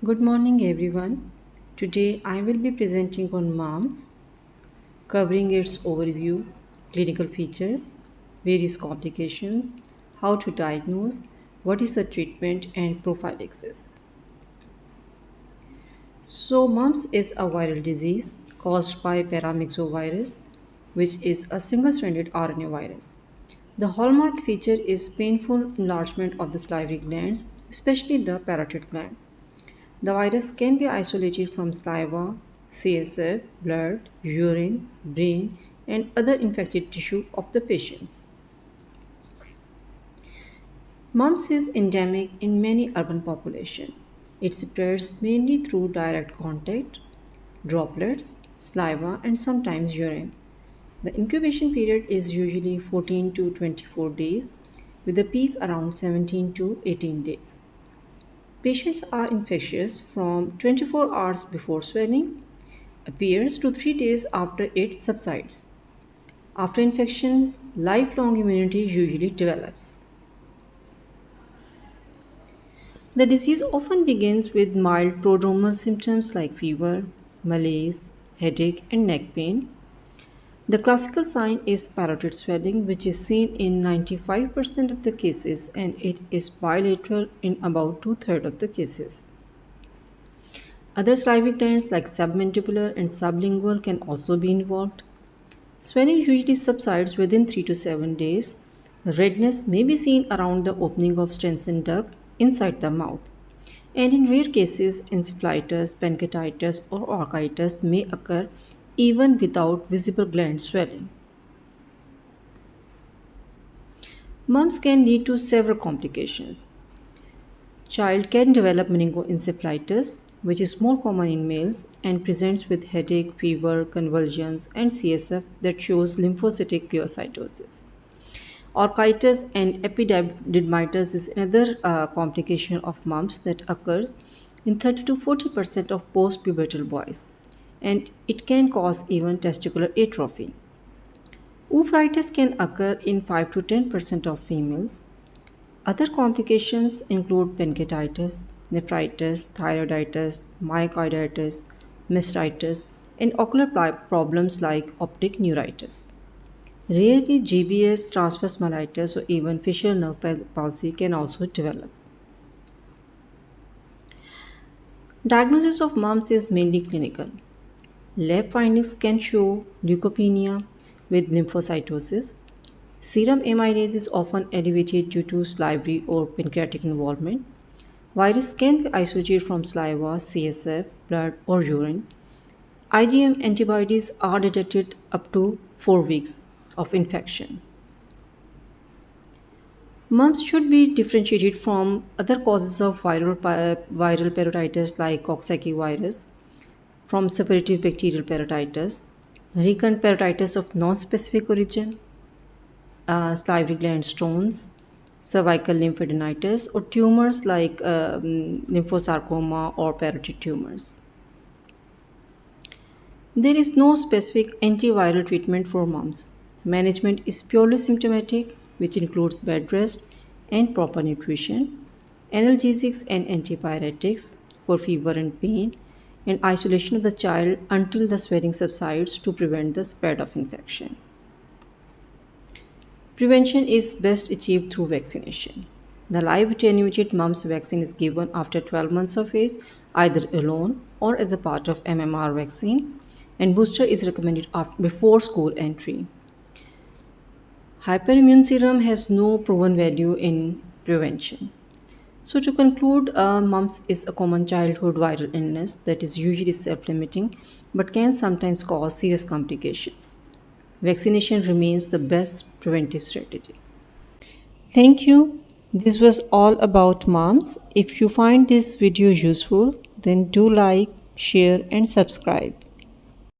Good morning, everyone. Today I will be presenting on Mumps, covering its overview, clinical features, various complications, how to diagnose, what is the treatment, and prophylaxis. So, mumps is a viral disease caused by paramyxovirus, which is a single stranded RNA virus. The hallmark feature is painful enlargement of the salivary glands, especially the parotid gland. The virus can be isolated from saliva, CSF, blood, urine, brain, and other infected tissue of the patients. Mumps is endemic in many urban populations. It spreads mainly through direct contact, droplets, saliva, and sometimes urine. The incubation period is usually 14 to 24 days, with a peak around 17 to 18 days. Patients are infectious from 24 hours before swelling, appears to 3 days after it subsides. After infection, lifelong immunity usually develops. The disease often begins with mild prodromal symptoms like fever, malaise, headache, and neck pain. The classical sign is parotid swelling, which is seen in 95% of the cases, and it is bilateral in about two-thirds of the cases. Other salivary glands like submandibular and sublingual can also be involved. Swelling usually subsides within 3 to 7 days. Redness may be seen around the opening of Stenson duct inside the mouth. And in rare cases, encephalitis, pancreatitis, or orchitis may occur even without visible gland swelling. Mumps can lead to several complications. Child can develop meningoencephalitis, which is more common in males and presents with headache, fever, convulsions, and CSF that shows lymphocytic pleocytosis. Orchitis and epididymitis is another complication of mumps that occurs in 30 to 40% of postpubertal boys, and it can cause even testicular atrophy. Uveitis can occur in 5 to 10% of females. Other complications include pancreatitis, nephritis, thyroiditis, myocarditis, mastitis, and ocular problems like optic neuritis. Rarely, GBS, transverse myelitis, or even facial nerve palsy can also develop. Diagnosis of mumps is mainly clinical. Lab findings can show leukopenia with lymphocytosis. Serum amylase is often elevated due to salivary or pancreatic involvement. Virus can be isolated from saliva, CSF, blood, or urine. IgM antibodies are detected up to 4 weeks of infection. Mumps should be differentiated from other causes of viral parotitis like Coxsackie virus, from suppurative bacterial parotitis, recurrent parotitis of non-specific origin, salivary gland stones, cervical lymphadenitis, or tumors like lymphosarcoma or parotid tumors. There is no specific antiviral treatment for mumps. Management is purely symptomatic, which includes bed rest and proper nutrition, analgesics and antipyretics for fever and pain, and isolation of the child until the swelling subsides to prevent the spread of infection. Prevention is best achieved through vaccination. The live attenuated mumps vaccine is given after 12 months of age, either alone or as a part of MMR vaccine, and booster is recommended before school entry. Hyperimmune serum has no proven value in prevention. So, to conclude, mumps is a common childhood viral illness that is usually self limiting but can sometimes cause serious complications. Vaccination remains the best preventive strategy. Thank you. This was all about moms. If you find this video useful, then do like, share, and subscribe.